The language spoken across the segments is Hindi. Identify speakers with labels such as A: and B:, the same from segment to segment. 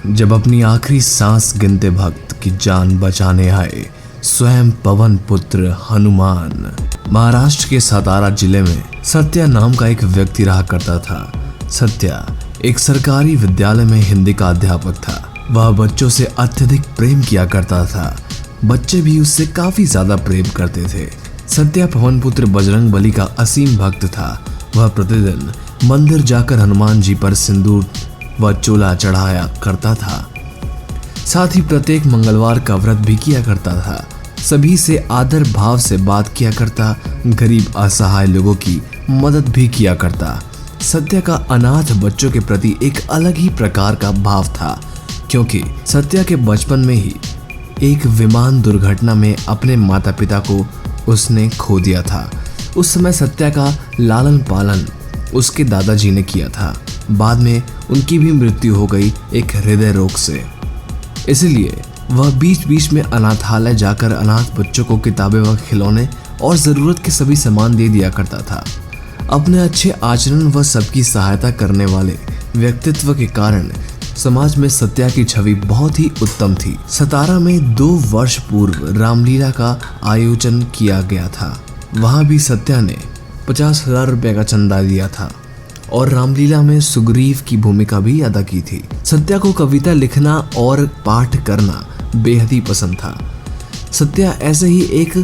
A: जब अपनी आखिरी सांस गिनते भक्त की जान बचाने आए स्वयं पवन पुत्र हनुमान। महाराष्ट्र के सातारा जिले में सत्या नाम का एक व्यक्ति रहा करता था। सत्या एक सरकारी विद्यालय में हिंदी का अध्यापक था। वह बच्चों से अत्यधिक प्रेम किया करता था। बच्चे भी उससे काफी ज्यादा प्रेम करते थे। सत्या पवन पुत्र बजरंग बली का असीम भक्त था। वह प्रतिदिन मंदिर जाकर हनुमान जी पर सिंदूर व चूल्हा चढ़ाया करता था। साथ ही प्रत्येक मंगलवार का व्रत भी किया करता था। सभी से आदर भाव से बात किया करता। गरीब असहाय लोगों की मदद भी किया करता। सत्या का अनाथ बच्चों के प्रति एक अलग ही प्रकार का भाव था, क्योंकि सत्या के बचपन में ही एक विमान दुर्घटना में अपने माता पिता को उसने खो दिया था। उस समय सत्या का लालन पालन उसके दादाजी ने किया था। बाद में उनकी भी मृत्यु हो गई एक हृदय रोग से। इसलिए वह बीच बीच में अनाथालय जाकर अनाथ बच्चों को किताबें व खिलौने और जरूरत के सभी सामान दे दिया करता था। अपने अच्छे आचरण व सबकी सहायता करने वाले व्यक्तित्व के कारण समाज में सत्या की छवि बहुत ही उत्तम थी। सतारा में 2 वर्ष पूर्व रामलीला का आयोजन किया गया था। वहां भी सत्या ने 50,000 रुपए का चंदा दिया था और रामलीला में सुग्रीव की भूमिका भी अदा की थी। सत्या को कविता लिखना और पाठ करना बेहद ही पसंद था। सत्या ऐसे ही एक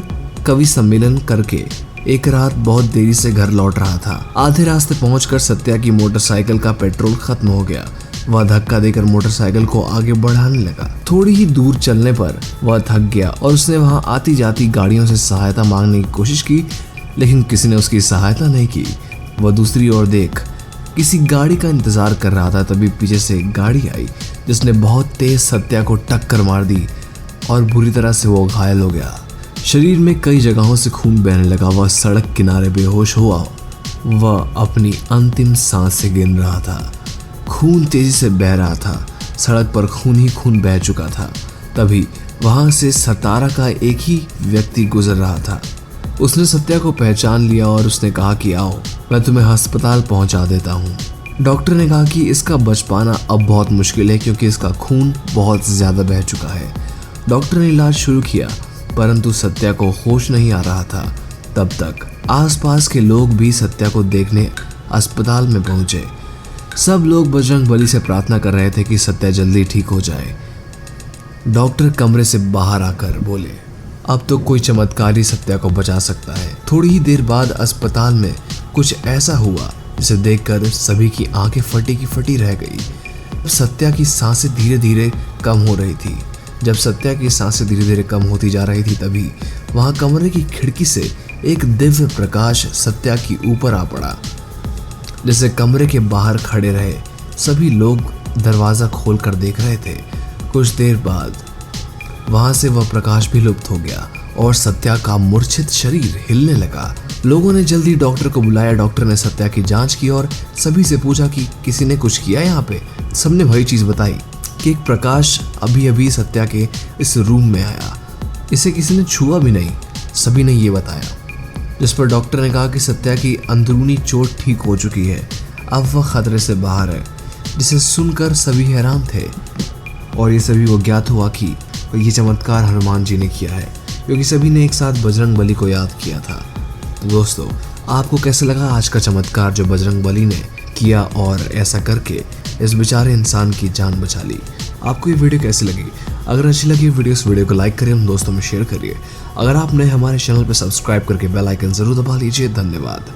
A: कवि सम्मेलन करके एक रात बहुत देरी से घर लौट रहा था। आधे रास्ते पहुंचकर सत्या की मोटरसाइकिल का पेट्रोल खत्म हो गया। वह धक्का देकर मोटरसाइकिल को आगे बढ़ाने लगा। थोड़ी ही दूर चलने पर वह थक गया और उसने वहां आती जाती गाड़ियों से सहायता मांगने की कोशिश की, लेकिन किसी ने उसकी सहायता नहीं की। वह दूसरी ओर देख किसी गाड़ी का इंतजार कर रहा था। तभी पीछे से एक गाड़ी आई जिसने बहुत तेज सत्या को टक्कर मार दी और बुरी तरह से वो घायल हो गया। शरीर में कई जगहों से खून बहने लगा। वह सड़क किनारे बेहोश हुआ। वह अपनी अंतिम सांसें गिन रहा था। खून तेजी से बह रहा था। सड़क पर खून ही खून बह चुका था। तभी वहां से सतारा का एक ही व्यक्ति गुजर रहा था। उसने सत्या को पहचान लिया और उसने कहा कि आओ, मैं तुम्हें अस्पताल पहुंचा देता हूं। डॉक्टर ने कहा कि इसका बच पाना अब बहुत मुश्किल है, क्योंकि इसका खून बहुत ज्यादा बह चुका है। डॉक्टर ने इलाज शुरू किया, परंतु सत्या को होश नहीं आ रहा था। तब तक आसपास के लोग भी सत्या को देखने अस्पताल में पहुंचे। सब लोग बजरंग बली से प्रार्थना कर रहे थे कि सत्या जल्दी ठीक हो जाए। डॉक्टर कमरे से बाहर आकर बोले, अब तो कोई चमत्कार ही सत्या को बचा सकता है। थोड़ी ही देर बाद अस्पताल में कुछ ऐसा हुआ जिसे देखकर सभी की आंखें फटी की फटी रह गई। सत्या की सांसें धीरे धीरे कम हो रही थी। जब सत्या की सांसें धीरे धीरे कम होती जा रही थी, तभी वहां कमरे की खिड़की से एक दिव्य प्रकाश सत्या की ऊपर आ पड़ा। जैसे कमरे के बाहर खड़े रहे सभी लोग दरवाजा खोलकर देख रहे थे। कुछ देर बाद वहां से वह प्रकाश भी लुप्त हो गया और सत्या का मूर्छित शरीर हिलने लगा। लोगों ने जल्दी डॉक्टर को बुलाया। डॉक्टर ने सत्या की जांच की और सभी से पूछा कि किसी ने कुछ किया यहाँ पे। सबने वही चीज बताई कि एक प्रकाश अभी अभी सत्या के इस रूम में आया। इसे किसी ने छुआ भी नहीं, सभी ने ये बताया। जिस पर डॉक्टर ने कहा कि सत्या की अंदरूनी चोट ठीक हो चुकी है, अब वह खतरे से बाहर है। जिसे सुनकर सभी हैरान थे और ये सभी को ज्ञात हुआ कि ये चमत्कार हनुमान जी ने किया है, क्योंकि सभी ने एक साथ बजरंग बली को याद किया था। तो दोस्तों, आपको कैसे लगा आज का चमत्कार जो बजरंग बली ने किया और ऐसा करके इस बेचारे इंसान की जान बचा ली? आपको ये वीडियो कैसी लगी? अगर अच्छी लगी इस वीडियो को लाइक करिए, दोस्तों में शेयर करिए। अगर आप नए हमारे चैनल पर सब्सक्राइब करके बेल आइकन जरूर दबा लीजिए। धन्यवाद।